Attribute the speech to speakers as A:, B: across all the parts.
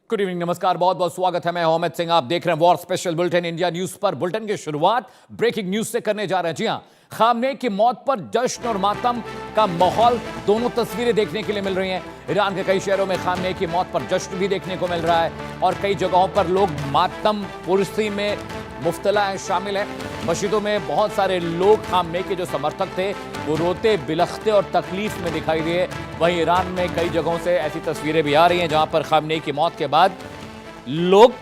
A: Good evening, नमस्कार, बहुत बहुत स्वागत है। मैं अमित सिंह, आप देख रहे हैं war special bulletin India news पर। बुलेटिन की शुरुआत ब्रेकिंग न्यूज से करने जा रहे हैं। जी हां, खामनेई की मौत पर जश्न और मातम का माहौल, दोनों तस्वीरें देखने के लिए मिल रही हैं। ईरान के कई शहरों में खामनेई की मौत पर जश्न भी देखने को मिल रहा है और कई जगहों पर लोग मातम पुरसी में मुफ्तला है, शामिल है। मस्जिदों में बहुत सारे लोग खामनेई के जो समर्थक थे वो रोते बिलखते और तकलीफ में दिखाई दिए। वहीं ईरान में कई जगहों से ऐसी तस्वीरें भी आ रही हैं जहां पर खामनेई की मौत के बाद लोग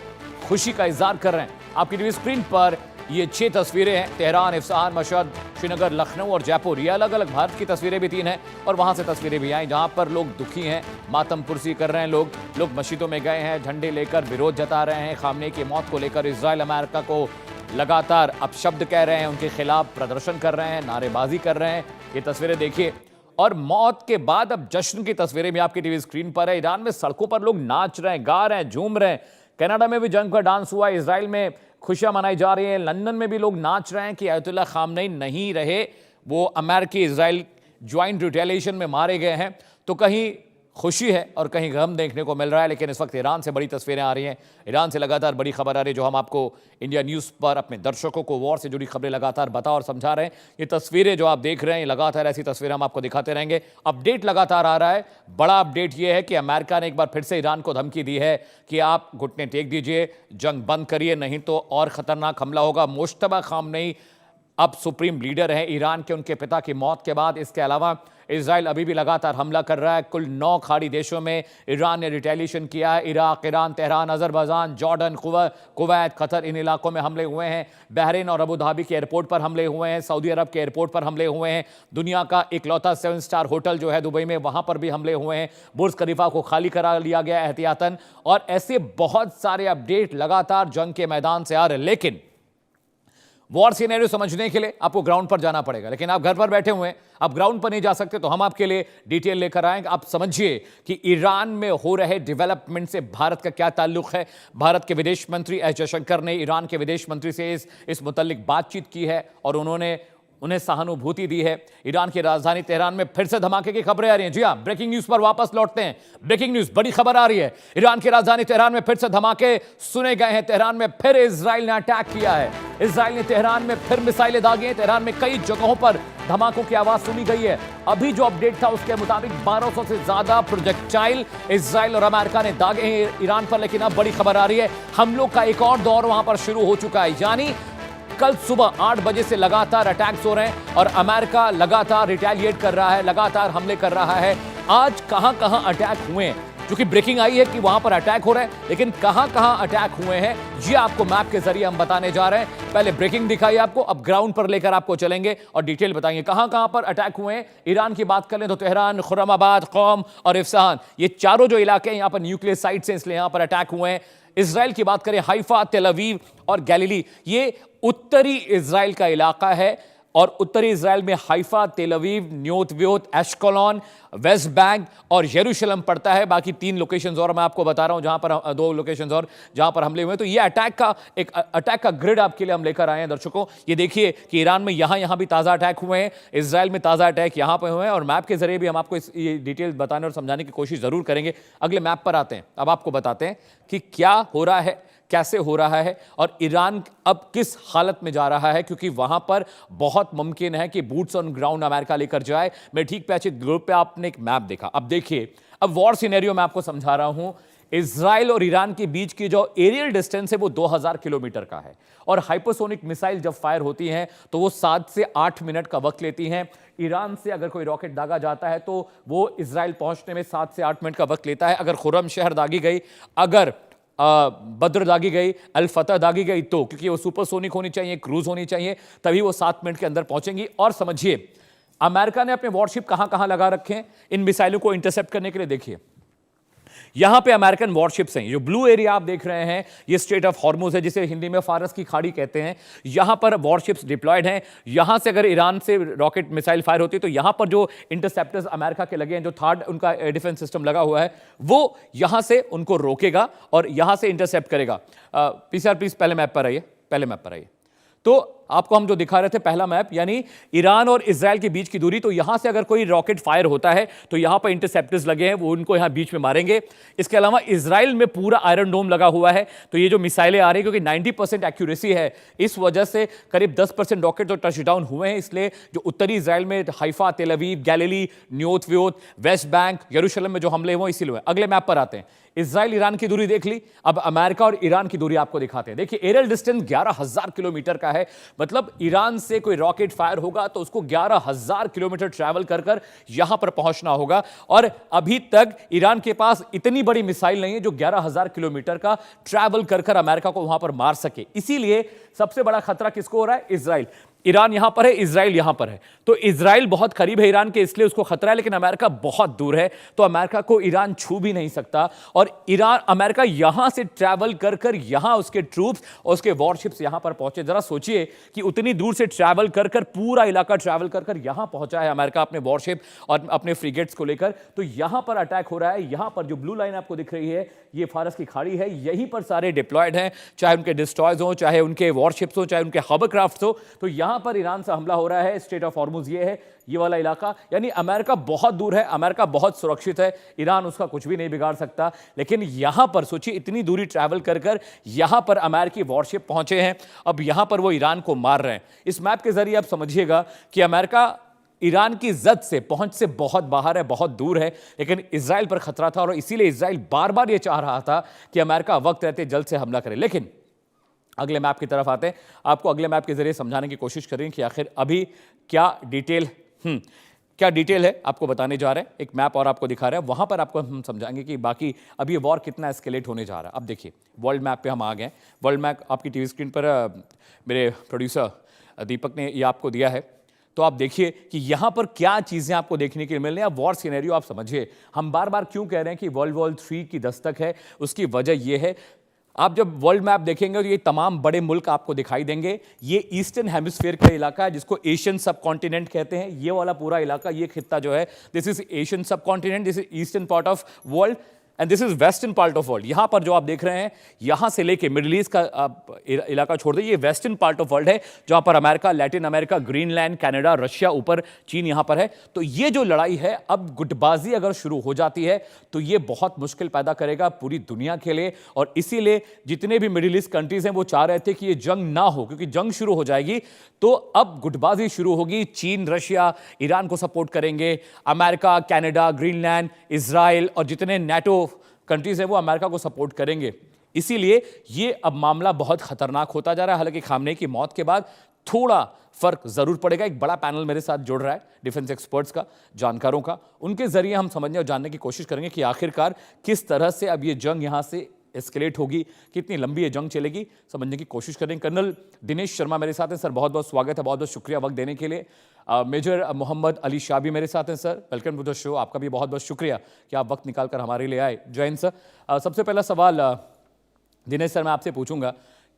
A: खुशी का इजहार कर रहे हैं। आपकी टीवी स्क्रीन पर ये 6 तस्वीरें हैं। Tehran, Isfahan, Mashhad, Srinagar, Lucknow और जयपुर, ये अलग अलग भारत की तस्वीरें भी 3 हैं और वहां से तस्वीरें भी आई जहां पर लोग दुखी हैं, मातम पुरसी कर रहे हैं। लोग मस्जिदों में गए हैं, झंडे लेकर विरोध जता रहे हैं। खामनेई की मौत को लेकर इजराइल अमेरिका को लगातार अपशब्द कह रहे हैं, उनके खिलाफ प्रदर्शन कर रहे हैं, नारेबाजी कर रहे हैं। ये तस्वीरें देखिए। और मौत के बाद अब जश्न की तस्वीरें भी आपकी टीवी स्क्रीन पर है। ईरान में सड़कों पर लोग नाच रहे हैं, गा रहे हैं, झूम रहे हैं। कनाडा में भी जंग का डांस हुआ, इजराइल में खुशियां मनाई जा रही हैं। लंदन में भी लोग नाच रहे हैं कि अयतुल्ला खामनेई नहीं रहे, वो अमेरिकी इजराइल ज्वाइंट रिटेलिएशन में मारे गए हैं। तो कहीं खुशी है और कहीं गम देखने को मिल रहा है। लेकिन इस वक्त ईरान से बड़ी तस्वीरें आ रही हैं, ईरान से लगातार बड़ी खबर आ रही है, जो हम आपको इंडिया न्यूज़ पर अपने दर्शकों को वॉर से जुड़ी खबरें लगातार बता और समझा रहे हैं। ये तस्वीरें जो आप देख रहे हैं, लगातार ऐसी तस्वीरें हम आपको दिखाते रहेंगे। अपडेट लगातार आ रहा है। बड़ा अपडेट ये है कि अमेरिका ने एक बार फिर से ईरान को धमकी दी है कि आप घुटने टेक दीजिए, जंग बंद करिए, नहीं तो और खतरनाक हमला होगा। मुश्तबा खामनेई अब सुप्रीम लीडर हैं ईरान के, उनके पिता की मौत के बाद। इसके अलावा इजराइल अभी भी लगातार हमला कर रहा है। कुल 9 खाड़ी देशों में ईरान ने रिटेलिएशन किया है। Iraq, Iran, Tehran, Azerbaijan, Jordan, Kuwait, Qatar, इन इलाकों में हमले हुए हैं। बहरीन और अबू धाबी के एयरपोर्ट पर हमले हुए हैं। सऊदी अरब के एयरपोर्ट पर हमले हुए हैं। दुनिया का इकलौता 7 स्टार होटल जो है दुबई में, वहां पर भी हमले हुए हैं। बुर्ज खलीफा को खाली करा लिया गया एहतियातन। और ऐसे बहुत सारे अपडेट लगातार जंग के मैदान से आ रहे हैं। लेकिन वॉर सिनेरियो समझने के लिए आपको ग्राउंड पर जाना पड़ेगा। लेकिन आप घर पर बैठे हुए हैं, आप ग्राउंड पर नहीं जा सकते, तो हम आपके लिए डिटेल लेकर आएंगे। आप समझिए कि ईरान में हो रहे डेवलपमेंट से भारत का क्या ताल्लुक है। भारत के विदेश मंत्री एस जयशंकर ने ईरान के विदेश मंत्री से इस मुतल्लिक बातचीत की है और उन्हें सहानुभूति दी है। ईरान की राजधानी तेहरान में फिर से धमाके की खबरें आ रही हैं। जी हां, ब्रेकिंग न्यूज पर वापस लौटते हैं। ब्रेकिंग न्यूज, बड़ी खबर आ रही है। ईरान की राजधानी तेहरान में फिर से धमाके सुने गए हैं। तेहरान में फिर इजराइल ने अटैक किया है। इजराइल ने तेहरान में फिर मिसाइलें दागी हैं। तेहरान में कई जगहों पर धमाकों की आवाज सुनी गई है। अभी जो अपडेट था उसके मुताबिक 1200 से ज्यादा प्रोजेक्टाइल इजराइल और अमेरिका ने दागे हैं ईरान पर। लेकिन अब बड़ी खबर आ रही है, हमलों का एक और दौर वहां पर शुरू हो चुका है। यानी कल सुबह 8 बजे से लगातार अटैक्स हो रहे हैं और अमेरिका लगातार रिटेलिएट कर रहा है, लगातार हमले कर रहा है। आज कहां-कहां अटैक हुए हैं, क्योंकि ब्रेकिंग आई है कि वहां पर अटैक हो रहे हैं, लेकिन कहां-कहां अटैक हुए हैं ये आपको मैप के जरिए हम बताने जा रहे हैं। पहले ब्रेकिंग दिखाई आपको, अब ग्राउंड पर लेकर आपको चलेंगे और डिटेल बताएंगे कहां-कहां पर अटैक हुए हैं। ईरान की बात करें तो तेहरान, खुर्रमाबाद, कौम और इस्फहान, ये चारों जो इलाके हैं यहां पर न्यूक्लियर साइट्स हैं, इसलिए यहां पर अटैक हुए हैं। इजराइल की बात करें, हाइफा, तेल अवीव और गैलीली, ये उत्तरी इजराइल का इलाका है और उत्तरी इजराइल में हाइफा, तेल अवीव, न्योत, एश्कोलॉन, वेस्ट बैंक और यरूशलेम पड़ता है। बाकी 3 लोकेशंस और मैं आपको बता रहा हूं, जहां पर 2 लोकेशंस और जहां पर हमले हुए। तो ये अटैक का ग्रिड आपके लिए हम लेकर आए हैं दर्शकों। ये देखिए कि ईरान में यहां भी ताजा अटैक हुए हैं, इजराइल में ताजा अटैक यहां पर हुए हैं और मैप के जरिए भी हम आपको ये डिटेल बताने और समझाने की कोशिश जरूर करेंगे। अगले मैप पर आते हैं। अब आपको बताते हैं कि क्या हो रहा है, कैसे हो रहा है और ईरान अब किस हालत में जा रहा है, क्योंकि वहां पर बहुत मुमकिन है कि बूट्स ऑन ग्राउंड अमेरिका लेकर जाए। मैं ठीक पैचित ग्रुप पे आपने एक मैप देखा। अब देखिए, अब वॉर सिनेरियो मैं आपको समझा रहा हूं। इजराइल और ईरान के बीच की जो एरियल डिस्टेंस है वो 2000 किलोमीटर का है और हाइपरसोनिक मिसाइल जब फायर होती हैं तो वो 7 से 8 मिनट का वक्त लेती हैं। ईरान से अगर कोई रॉकेट दागा जाता है तो वो इजराइल पहुंचने में 7 से 8 मिनट का वक्त लेता है। अगर खुर्रम शहर दागी गई, अगर बद्र दागी गई, अल फतह दागी गई, तो क्योंकि वो सुपरसोनिक होनी चाहिए, क्रूज होनी चाहिए, तभी वो 7 मिनट के अंदर पहुंचेंगी। और समझिए, अमेरिका ने अपने वॉरशिप कहां-कहां लगा रखे हैं इन मिसाइलों को इंटरसेप्ट करने के लिए। देखिए, यहां पे अमेरिकन वॉरशिप्स हैं। जो ब्लू एरिया आप देख रहे हैं ये स्ट्रेट ऑफ हॉर्मुज है, जिसे हिंदी में फारस की खाड़ी कहते हैं। यहां पर वॉरशिप्स डिप्लॉयड हैं। यहां से अगर ईरान से रॉकेट मिसाइल फायर होती है तो यहां पर जो इंटरसेप्टर्स अमेरिका के लगे हैं, जो थर्ड उनका डिफेंस सिस्टम लगा हुआ है, वो यहां से उनको रोकेगा और यहां से इंटरसेप्ट करेगा। पीसीआर प्लीज पहले मैप पर आइए, पहले मैप पर आइए। तो आपको हम जो दिखा रहे थे पहला मैप, यानी ईरान और इजराइल के बीच की दूरी, तो यहां से अगर कोई रॉकेट फायर होता है तो यहां पर इंटरसेप्टर्स लगे हैं, वो उनको यहां बीच में मारेंगे। इसके अलावा इजराइल में पूरा आयरन डोम लगा हुआ है, तो ये जो मिसाइलें आ रही है, क्योंकि 90% एक्यूरेसी है, इस वजह से करीब 10% रॉकेट तो टच डाउन हुए हैं। इसलिए जो उत्तरी इजराइल में हाइफा, तेल अवीव, गैलिली, न्योत व्योत, वेस्ट बैंक, यरूशलेम में जो हमले हुए इसीलिए। अगले मैप पर आते हैं। इजराइल ईरान की दूरी देख ली, अब अमेरिका और ईरान की दूरी आपको दिखाते हैं। देखिए एरियल डिस्टेंस 11,000 किलोमीटर का है, मतलब ईरान से कोई रॉकेट फायर होगा तो उसको 11,000 किलोमीटर ट्रैवल कर कर यहां पर पहुंचना होगा। और अभी तक ईरान के पास इतनी बड़ी मिसाइल नहीं है जो 11,000 किलोमीटर का ट्रैवल कर कर अमेरिका को वहां पर मार सके। इसीलिए सबसे बड़ा खतरा किसको हो रहा है? इजराइल। ईरान यहां पर है, इजराइल यहां पर है, तो इजराइल बहुत करीब है ईरान के, इसलिए उसको खतरा है, लेकिन अमेरिका बहुत दूर है, तो अमेरिका को ईरान छू भी नहीं सकता। और ईरान, अमेरिका यहां से ट्रैवल कर कर यहां उसके ट्रूप्स और उसके वॉरशिप्स यहां पर पहुंचे। जरा सोचिए कि उतनी दूर से ट्रैवल कर कर, पूरा इलाका ट्रैवल कर कर यहां पहुंचा है अमेरिका अपने वॉरशिप और अपने फ्रिगेट्स को लेकर, तो यहां पर अटैक हो रहा है। यहां पर जो ब्लू लाइन आपको दिख रही है, ये फारस की खाड़ी है, यहीं पर सारे डिप्लॉयड हैं, चाहे उनके डिस्ट्रॉयर्स हो, चाहे उनके वॉरशिप्स हो, चाहे उनके हॉवरक्राफ्ट्स हो, तो यहां पर ईरान से हमला हो रहा है। स्ट्रेट ऑफ हॉर्मुज ये है, ये वाला इलाका, यानी अमेरिका बहुत दूर है, अमेरिका बहुत सुरक्षित है, ईरान उसका कुछ भी नहीं बिगाड़ सकता। लेकिन यहां पर सोचिए, इतनी दूरी ट्रैवल कर कर यहां पर अमेरिकी वॉरशिप पहुंचे हैं, अब यहां पर वो ईरान को मार रहे हैं। इस मैप के जरिए आप समझिएगा कि अमेरिका ईरान की जद से, पहुंच से बहुत बाहर है, बहुत दूर है, लेकिन इजराइल पर खतरा था और इसीलिए इजराइल बार बार यह चाह रहा था कि अमेरिका वक्त रहते जल्द से हमला करे। लेकिन अगले मैप की तरफ आते हैं, आपको अगले मैप के जरिए समझाने की कोशिश करें कि आखिर अभी क्या डिटेल है, आपको बताने जा रहे हैं। एक मैप और आपको दिखा रहे हैं, वहां पर आपको हम समझाएंगे कि बाकी अभी ये वॉर कितना एस्केलेट होने जा रहा है। अब देखिए वर्ल्ड मैप पे हम आ गए। वर्ल्ड मैप आपकी टीवी स्क्रीन पर मेरे प्रोड्यूसर दीपक ने ये आपको दिया है, तो आप देखिए कि यहां पर क्या चीजें आपको देखने के लिए मिल रही हैं। वॉर सिनेरियो आप समझिए, हम बार बार क्यों कह रहे हैं कि वर्ल्ड वॉर 3 की दस्तक है, उसकी वजह यह है, आप जब वर्ल्ड मैप देखेंगे तो ये तमाम बड़े मुल्क आपको दिखाई देंगे। ये ईस्टर्न हेमिस्फीयर का इलाका है जिसको एशियन सब कॉन्टिनेंट कहते हैं। ये वाला पूरा इलाका, ये खित्ता जो है, दिस इज एशियन सब continent, this is eastern part of world and this is western part of world. यहां पर जो आप देख रहे हैं, यहां से लेके मिडिल ईस्ट का आप इलाका छोड़ दीजिए, ये वेस्टर्न पार्ट ऑफ वर्ल्ड है, जहां पर America, Latin America, Greenland, Canada, Russia, ऊपर चीन यहां पर है। तो ये जो लड़ाई है, अब गुटबाजी अगर शुरू हो जाती है तो ये बहुत मुश्किल पैदा करेगा पूरी दुनिया के लिए। और इसीलिए जितने भी मिडिल ईस्ट कंट्रीज हैं वो चाह रहे थे कि ये जंग ना हो, क्योंकि जंग शुरू हो जाएगी तो अब गुटबाजी शुरू होगी। चीन, रशिया ईरान को सपोर्ट करेंगे, अमेरिका, कनाडा, ग्रीनलैंड, इजराइल और जितने नेटो कंट्रीज हैं वो अमेरिका को सपोर्ट करेंगे। इसीलिए ये अब मामला बहुत खतरनाक होता जा रहा है। हालांकि खामनेई की मौत के बाद थोड़ा फर्क जरूर पड़ेगा। एक बड़ा पैनल मेरे साथ जुड़ रहा है डिफेंस एक्सपर्ट्स का, जानकारों का, उनके जरिए हम समझने और जानने की कोशिश करेंगे कि आखिरकार किस तरह से अब ये जंग यहां से एस्केलेट होगी, कितनी लंबी ये जंग चलेगी, समझने की कोशिश करें। कर्नल दिनेश शर्मा मेरे साथ हैं। सर बहुत बहुत स्वागत है, बहुत बहुत शुक्रिया वक्त देने के लिए। मेजर मोहम्मद अली शाह भी मेरे साथ हैं। Sir welcome to the show, आपका भी बहुत बहुत शुक्रिया कि आप वक्त निकाल कर हमारे लिए आए। जय हिंद सर। सबसे पहला सवाल दिनेश सर मैं आपसे पूछूंगा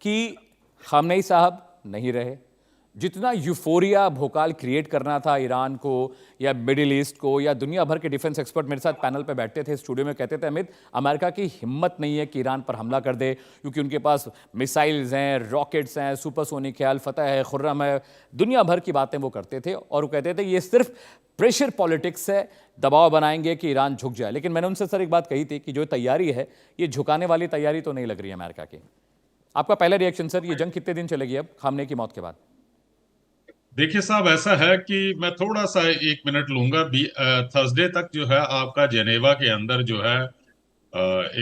A: कि खामनेई साहब नहीं रहे, जितना यूफोरिया भोकाल क्रिएट करना था ईरान को या मिडिल ईस्ट को या दुनिया भर के डिफेंस एक्सपर्ट मेरे साथ पैनल पे बैठते थे स्टूडियो में, कहते थे अमित अमेरिका की हिम्मत नहीं है कि ईरान पर हमला कर दे, क्योंकि उनके पास मिसाइल्स हैं, रॉकेट्स हैं, सुपरसोनिक है, अल फतह है, खुर्रम है, दुनिया भर की बातें वो करते थे। और वो कहते थे ये सिर्फ प्रेशर पॉलिटिक्स है, दबाव बनाएंगे कि ईरान झुक जाए। लेकिन मैंने उनसे सर एक बात कही थी कि जो तैयारी है ये झुकाने वाली तैयारी तो नहीं लग रही है अमेरिका की। आपका पहला रिएक्शन सर, ये जंग कितने दिन चलेगी अब खामनेई की मौत के बाद?
B: देखिए साहब, ऐसा है कि मैं थोड़ा सा 1 मिनट लूंगा। थर्सडे तक जो है आपका जेनेवा के अंदर जो है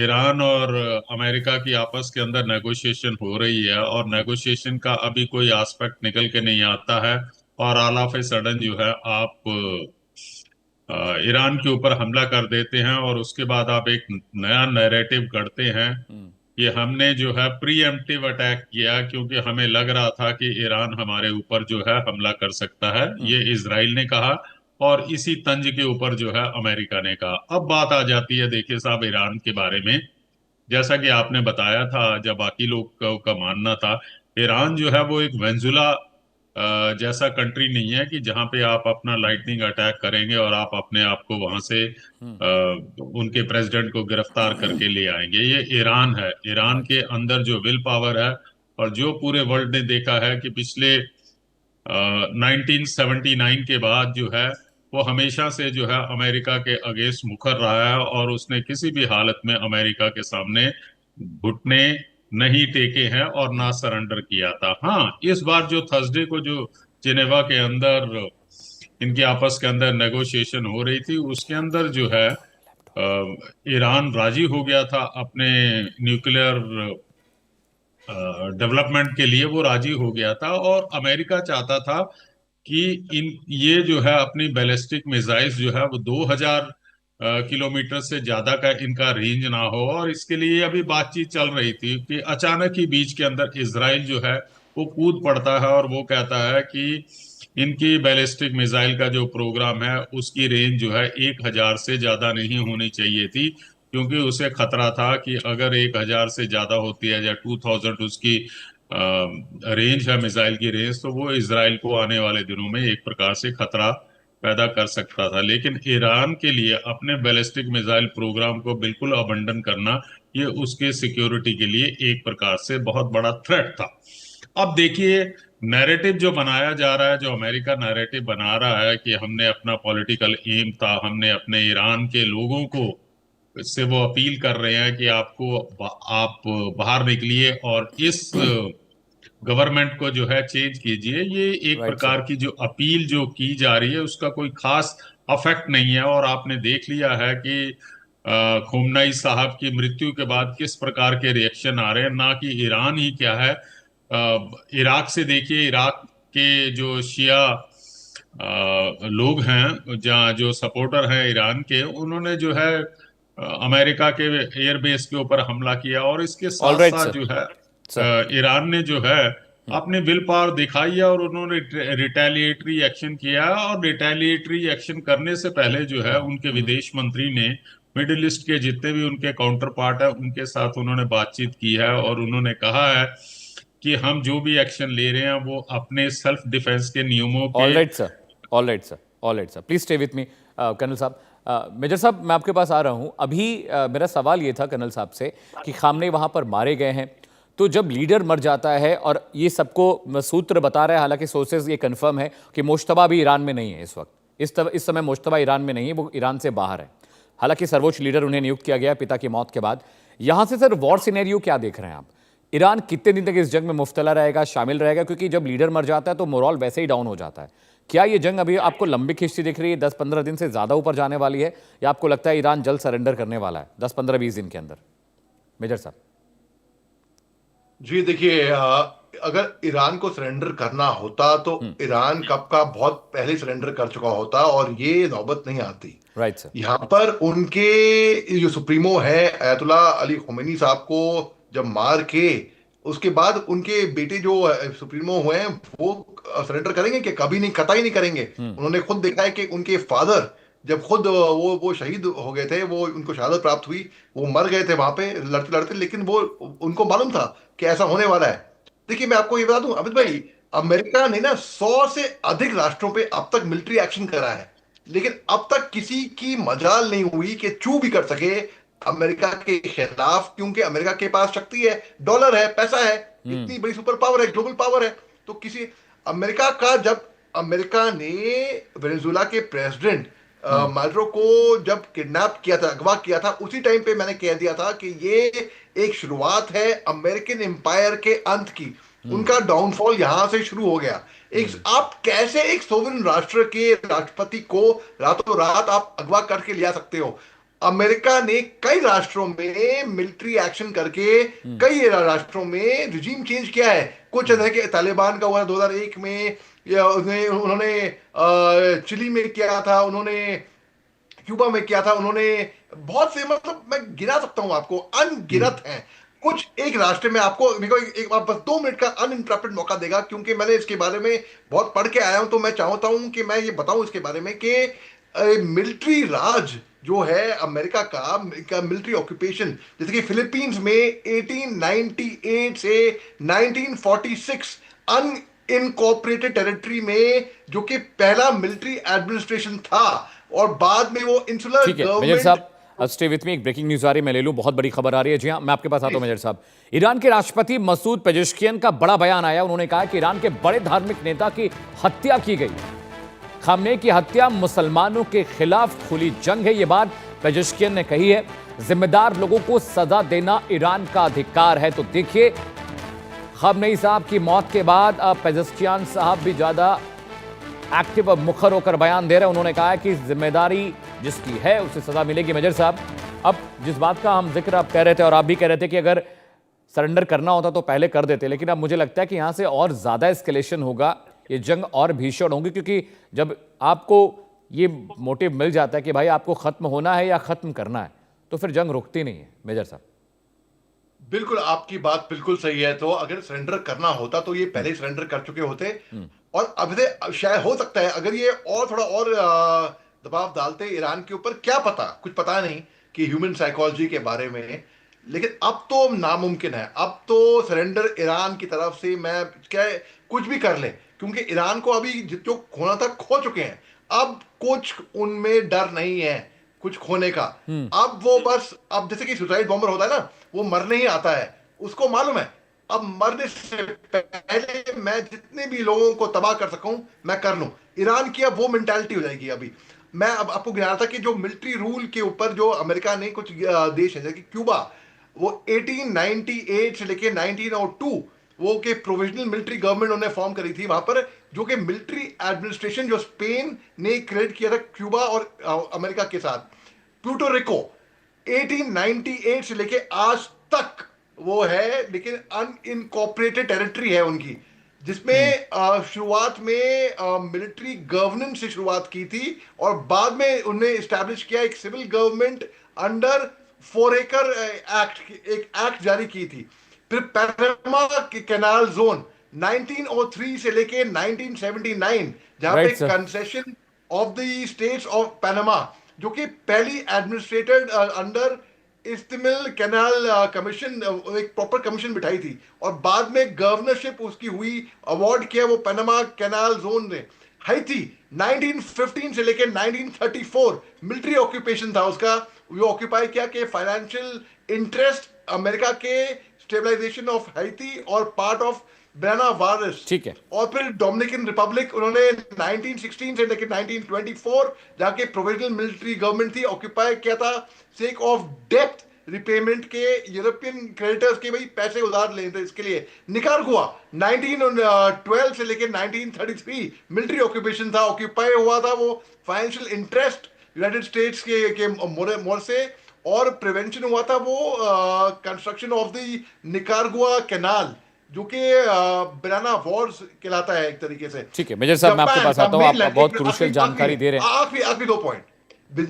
B: ईरान और अमेरिका की आपस के अंदर नेगोशिएशन हो रही है, और नेगोशिएशन का अभी कोई एस्पेक्ट निकल के नहीं आता है, और ऑल ऑफ ए सडन जो है आप ईरान के ऊपर हमला कर देते हैं, और उसके बाद आप एक नया नैरेटिव गढ़ते हैं कि हमने जो है प्रीएम्प्टिव अटैक किया, क्योंकि हमें लग रहा था कि ईरान हमारे ऊपर जो है हमला कर सकता है। ये इजराइल ने कहा, और इसी तंज के ऊपर जो है अमेरिका ने कहा। अब बात आ जाती है, देखिए साहब, ईरान के बारे में, जैसा कि आपने बताया था, जब बाकी लोग का मानना था, ईरान जो है वो एक वेंजुला जैसा कंट्री नहीं है कि जहां पे आप अपना लाइटनिंग अटैक करेंगे और आप अपने आप को वहां से उनके प्रेसिडेंट को गिरफ्तार करके ले आएंगे। ये ईरान है। ईरान के अंदर जो विल पावर है, और जो पूरे वर्ल्ड ने देखा है कि पिछले 1979 के बाद जो है वो हमेशा से जो है अमेरिका के अगेंस्ट मुखर रहा है, और उसने किसी भी हालत में अमेरिका के सामने घुटने नहीं टेके हैं और ना सरेंडर किया था। हाँ, इस बार जो थर्सडे को जो जिनेवा के अंदर इनके आपस के अंदर नेगोशिएशन हो रही थी, उसके अंदर जो है ईरान राजी हो गया था अपने न्यूक्लियर डेवलपमेंट के लिए, वो राजी हो गया था। और अमेरिका चाहता था कि इन ये जो है अपनी बैलिस्टिक मिसाइल्स जो है वो 2000 किलोमीटर से ज्यादा का इनका रेंज ना हो। और इसके लिए अभी बातचीत चल रही थी कि अचानक ही बीच के अंदर इजराइल जो है वो कूद पड़ता है और वो कहता है कि इनकी बैलिस्टिक मिसाइल का जो प्रोग्राम है उसकी रेंज जो है 1000 से ज्यादा नहीं होनी चाहिए थी, क्योंकि उसे खतरा था कि अगर 1000 से ज्यादा होती है या 2000 उसकी रेंज है, मिसाइल की रेंज, तो वो इसराइल को आने वाले दिनों में एक प्रकार से खतरा पैदा कर सकता था। लेकिन ईरान के लिए अपने बैलिस्टिक मिसाइल प्रोग्राम को बिल्कुल अबंडन करना, ये उसके सिक्योरिटी के लिए एक प्रकार से बहुत बड़ा थ्रेट था। अब देखिए, नैरेटिव जो बनाया जा रहा है, जो अमेरिका नैरेटिव बना रहा है कि हमने अपना पॉलिटिकल एम था, हमने अपने ईरान के लोगों को इससे वो अपील कर रहे हैं कि आप बाहर निकलिए और इस गवर्नमेंट को जो है चेंज कीजिए। ये एक
A: राइट सर।
B: प्रकार की जो अपील जो की जा रही है उसका कोई खास अफेक्ट नहीं है। और आपने देख लिया है कि खुमनई साहब की मृत्यु के बाद किस प्रकार के रिएक्शन आ रहे हैं, ना कि ईरान ही क्या है, इराक से देखिए, इराक के जो शिया लोग हैं, जहाँ जो सपोर्टर हैं ईरान के, उन्होंने जो है अमेरिका के एयरबेस के ऊपर हमला किया। और इसके
A: ऑल
B: साथ
A: राइट
B: साथ
A: सर।
B: जो है
A: सर।
B: ईरान ने जो है अपनी विल पावर दिखाई है और उन्होंने रिटेलिएटरी एक्शन किया है। और रिटेलिएटरी एक्शन करने से पहले जो है उनके विदेश मंत्री ने मिडिल ईस्ट के जितने भी उनके काउंटर पार्ट है उनके साथ उन्होंने बातचीत की है, और उन्होंने कहा है कि हम जो भी एक्शन ले रहे हैं वो अपने सेल्फ डिफेंस के नियमों के।
A: All right sir. All right sir. All right sir, please stay with me colonel साहब। मेजर साहब, मैं आपके पास आ रहा हूं अभी। मेरा सवाल ये था कर्नल साहब से कि खामने वहां पर मारे गए हैं, तो जब लीडर मर जाता है, और ये सबको सूत्र बता रहा है, हालांकि सोर्सेज ये कंफर्म है कि मुश्तबा भी ईरान में नहीं है इस वक्त, इस समय मुश्तबा ईरान में नहीं है, वो ईरान से बाहर है। हालांकि सर्वोच्च लीडर उन्हें नियुक्त किया गया पिता की मौत के बाद। यहां से सर वॉर सिनेरियो क्या देख रहे हैं आप? ईरान कितने दिन तक इस जंग में मुफ्तला रहेगा, शामिल रहेगा? क्योंकि जब लीडर मर जाता है तो मोरल वैसे ही डाउन हो जाता है। क्या ये जंग अभी आपको लंबी खिंचती दिख रही है, 10-15 दिन से ज्यादा ऊपर जाने वाली है, या आपको लगता है ईरान जल्द सरेंडर करने वाला है 10-15-20 दिन के अंदर? मेजर साहब।
C: जी देखिए, अगर ईरान को सरेंडर करना होता तो ईरान कब का बहुत पहले सरेंडर कर चुका होता और ये नौबत नहीं आती।
A: Right sir.
C: यहाँ पर उनके जो सुप्रीमो है अयतुल्ला अली खुमैनी साहब को जब मार के उसके बाद उनके बेटे जो सुप्रीमो हुए हैं वो सरेंडर करेंगे कि कभी नहीं, कतई नहीं करेंगे। उन्होंने खुद देखा है कि उनके फादर जब खुद वो शहीद हो गए थे, वो उनको शहादत प्राप्त हुई, वो मर गए थे वहां पे लड़ते लड़ते, लेकिन वो उनको मालूम था कि ऐसा होने वाला है। देखिए मैं आपको ये बता दूं अमित भाई, अमेरिका ने ना 100 से अधिक राष्ट्रों पे अब तक मिलिट्री एक्शन करा है, लेकिन अब तक किसी की मजाल नहीं हुई कि चू भी कर सके अमेरिका के खिलाफ, क्योंकि अमेरिका के पास शक्ति है, डॉलर है, पैसा है, इतनी बड़ी सुपर पावर है, ग्लोबल पावर है। तो किसी अमेरिका का, जब अमेरिका ने वेनेजुएला के प्रेसिडेंट माडुरो को जब किडनैप किया था, अगवा किया था, उसी टाइम पे मैंने कह दिया था कि ये एक शुरुआत है अमेरिकन एम्पायर के अंत की। उनका डाउनफॉल यहां से शुरू हो गया। एक आप कैसे एक सोवरेन राष्ट्र के राष्ट्रपति को रातों रात आप अगवा करके ले आ सकते हो? अमेरिका ने कई राष्ट्रों में मिलिट्री एक्शन करके कई राष्ट्रों में रिजीम चेंज किया है। कुछ तरह के तालिबान का हुआ 2001 में, या उन्होंने चिली में किया था, उन्होंने क्यूबा में किया था, उन्होंने बहुत से, मतलब मैं गिना सकता हूं आपको, अनगिनत हैं। कुछ एक राष्ट्र में आपको, मेरे को एक आप बस 2 मिनट का अनइंटरप्टेड मौका देगा, क्योंकि मैंने इसके बारे में बहुत पढ़ के आया हूं, तो मैं चाहता हूं कि मैं ये बताऊं इसके बारे में कि मिलिट्री राज जो है अमेरिका का मिलिट्री ऑक्यूपेशन, जैसे कि फिलीपींस में 1898 से 1946 अन इनकॉर्पोरेटेड टेरिटरी में, जो कि पहला मिलिट्री एडमिनिस्ट्रेशन था, और बाद में वो इंसुलर
A: ठीक है मेजर
C: गवर्नमेंट।
A: साहब, स्टे विथ मी, एक ब्रेकिंग न्यूज आ रही है, मैं ले लूं, बहुत बड़ी खबर आ रही है। जी हाँ, मैं आपके पास आता हूं मेजर साहब। ईरान के राष्ट्रपति मसूद पेजेश्कियन का बड़ा बयान आया। उन्होंने कहा कि ईरान के बड़े धार्मिक नेता की हत्या की गई। खामनेई की हत्या मुसलमानों के खिलाफ खुली जंग है, ये बात पेजेश्कियन ने कही है। जिम्मेदार लोगों को सजा देना ईरान का अधिकार है। तो देखिए, खामनेई साहब की मौत के बाद अब पेजेश्कियन साहब भी ज्यादा एक्टिव और मुखर होकर बयान दे रहे हैं। उन्होंने कहा है कि जिम्मेदारी जिसकी है उसे सजा मिलेगी। मेजर साहब, अब जिस बात का हम जिक्र आप कह रहे थे और आप भी कह रहे थे कि अगर सरेंडर करना होता तो पहले कर देते, लेकिन अब मुझे लगता है कि यहां से और ज्यादा एस्केलेशन होगा, ये जंग और भीषण होगी, क्योंकि जब आपको ये मोटिव मिल जाता है कि भाई आपको खत्म होना है या खत्म करना है, तो फिर जंग रुकती नहीं है। मेजर साहब,
C: बिल्कुल आपकी बात बिल्कुल सही है। तो अगर सरेंडर करना होता तो ये पहले ही सरेंडर कर चुके होते, और अब से शायद हो सकता है अगर ये और थोड़ा और दबाव डालते ईरान के ऊपर, क्या पता, कुछ पता नहीं कि ह्यूमन साइकोलॉजी के बारे में। लेकिन अब तो नामुमकिन है। अब तो सरेंडर ईरान की तरफ से, मैं क्या, कुछ भी कर ले, क्योंकि ईरान को अभी जो खोना था खो चुके हैं। अब कुछ उनमें डर नहीं है कुछ खोने का। अब वो बस, अब जैसे कि सुसाइड बॉम्बर होता है ना, वो मरने ही आता है, उसको मालूम है अब मरने से पहले मैं जितने भी लोगों को तबाह कर सकूं मैं कर लूं। ईरान की अब वो मेंटालिटी हो जाएगी। अभी मैं अब आपको गिना रहा था कि जो मिलिट्री रूल के ऊपर जो अमेरिका ने, कुछ देश है जैसे कि क्यूबा, वो 1898 से लेके 1902 वो के प्रोविजनल मिलिट्री गवर्नमेंट उन्होंने फॉर्म करी थी वहां पर, जो कि मिलिट्री एडमिनिस्ट्रेशन जो स्पेन ने क्रिएट किया था क्यूबा और अमेरिका के साथ। प्यूर्टो रिको 1898 से लेके आज तक वो है, लेकिन अनइनकॉर्पोरेटेड टेरिटरी है उनकी, जिसमें शुरुआत में मिलिट्री गवर्नेंस से शुरुआत की थी और बाद में उन्हें इस्टेब्लिश किया एक सिविल गवर्नमेंट अंडर फोरेकर एक्ट, एक एक्ट जारी की थी। फिर पैनामा के कैनाल जोन 1903 से लेके 1979, जहां पे concession of the states of Panama, जो कि पहली एडमिनिस्ट्रेटेड अंडर इस्तिमिल कैनाल कमीशन, एक प्रॉपर कमीशन बिठाई थी, और बाद में गवर्नरशिप उसकी हुई, अवार्ड किया वो पैनामा कैनाल जोन ने। हैती 1915 से लेकर 1934 मिलिट्री ऑक्यूपेशन था उसका, वो ऑक्यूपाई किया कि फाइनेंशियल इंटरेस्ट अमेरिका के स्टेबलाइजेशन ऑफ हैती और पार्ट ऑफ बनाना वायरस।
A: ठीक है।
C: और फिर डोमिनिकन रिपब्लिक उन्होंने 1916 से लेकर 1924 जाके प्रोविजनल मिलिट्री गवर्नमेंट थी, ऑक्यूपाई किया था सेक ऑफ डेप्थ रिपेमेंट के, यूरोपियन क्रेडिटर्स के भाई पैसे उधार लेने थे, इसके लिए। निकारागुआ 1912 से लेकर 1933 मिलिट्री ऑक्यूपेशन था, ऑक्यूपाई हुआ था वो फाइनेंशियल इंटरेस्ट यूनाइटेड स्टेट्स के मोर से, और प्रिवेंशन हुआ था वो construction of the Nicaragua canal, जो कि बनाना वॉर्स कहलाता है एक तरीके से।
A: ठीक है मेजर साहब, मैं आपके पास आता हूं, आप बहुत क्रूशियल जानकारी दे रहे हैं।
C: आखिरी दो पॉइंट।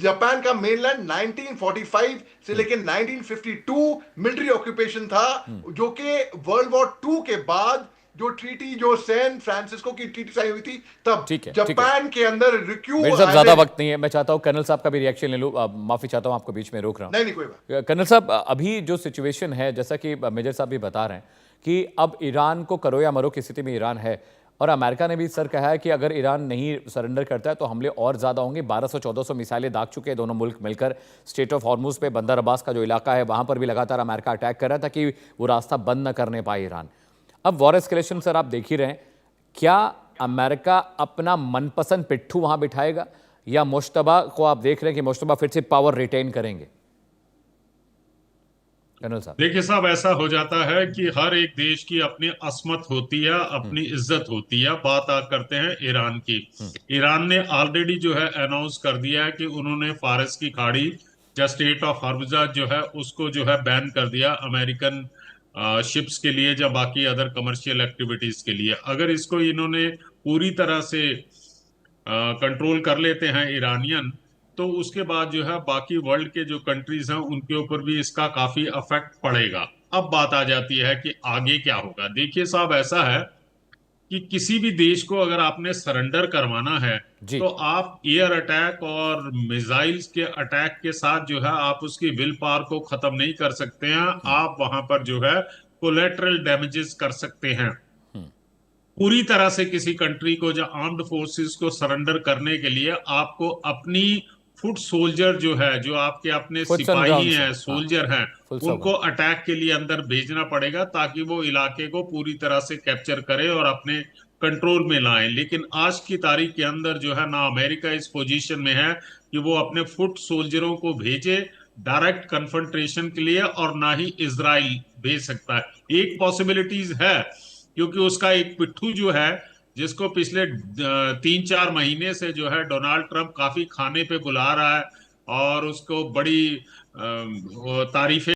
C: जापान का मेनलैंड 1945 से लेकर 1952 मिलिट्री ऑक्यूपेशन था, जो कि वर्ल्ड वॉर 2 के बाद जो ट्रीटी, जो सैन फ्रांसिस्को की ट्रीटी साइन हुई थी, तब जापान के अंदर रिक्यू।
A: मेरे साहब ज्यादा वक्त नहीं है, मैं चाहता हूं कर्नल साहब का भी रिएक्शन ले लूं। माफी चाहता हूं, आपको बीच में रोक रहा हूं।
C: नहीं कोई बात।
A: कर्नल साहब, अभी जो सिचुएशन है, जैसा कि मेजर साहब भी बता रहे हैं कि अब ईरान को करो या मरो की स्थिति में ईरान है, और अमेरिका ने भी सर कहा है कि अगर ईरान नहीं सरेंडर करता है तो हमले और ज्यादा होंगे। 1200-1400 मिसाइलें दाग चुके हैं दोनों मुल्क मिलकर। स्टेट ऑफ हॉर्मुज पे बंदर अब्बास का जो इलाका है वहां पर भी लगातार अमेरिका अटैक कर रहा था कि वो रास्ता बंद न करने पाए ईरान। अब वॉर एस्केलेशन सर आप देख ही रहे हैं, क्या अमेरिका अपना मनपसंद पिट्ठू वहां बिठाएगा, या मुश्तबा को आप देख रहे हैं कि मुश्तबा फिर से पावर रिटेन करेंगे?
B: देखिए साहब, ऐसा हो जाता है कि हर एक देश की अपनी असमत होती है, अपनी इज्जत होती है। बात आप करते हैं ईरान की। ईरान ने ऑलरेडी जो है अनाउंस कर दिया है कि उन्होंने फारस की खाड़ी या स्टेट ऑफ हॉर्मुज़ जो है उसको जो है बैन कर दिया अमेरिकन शिप्स के लिए या बाकी अदर कमर्शियल एक्टिविटीज के लिए। अगर इसको इन्होंने पूरी तरह से कंट्रोल कर लेते हैं ईरानियन, तो उसके बाद जो है बाकी वर्ल्ड के जो कंट्रीज हैं उनके ऊपर भी इसका काफी अफेक्ट पड़ेगा। अब बात आ जाती है कि आगे क्या होगा। देखिए साहब, ऐसा है कि किसी भी देश को अगर आपने सरेंडर करवाना है तो आप एयर अटैक और मिसाइल्स के अटैक के साथ जो है आप उसकी विल पावर को खत्म नहीं कर सकते हैं। आप वहां पर जो है कोलेटरल डैमेजेस कर सकते हैं। पूरी तरह से किसी कंट्री को या आर्म्ड फोर्सेस को सरेंडर करने के लिए आपको अपनी फुट सोल्जर जो है, जो आपके अपने
A: Foots on
B: सिपाही
A: ground,
B: हैं,
A: sir.
B: सोल्जर हैं,
A: Full
B: उनको
A: servant.
B: अटैक के लिए अंदर भेजना पड़ेगा ताकि वो इलाके को पूरी तरह से कैप्चर करे और अपने कंट्रोल में लाएं। लेकिन आज की तारीख के अंदर जो है ना, अमेरिका इस पोजीशन में है कि वो अपने फुट सोल्जरों को भेजे डायरेक्ट कन्फ्रंटेशन के लिए, और ना ही इजराइल भेज सकता है। एक पॉसिबिलिटीज है, क्योंकि उसका एक पिट्ठू जो है, जिसको पिछले 3-4 महीने से जो है डोनाल्ड ट्रंप काफी खाने पे बुला रहा है और उसको बड़ी तारीफें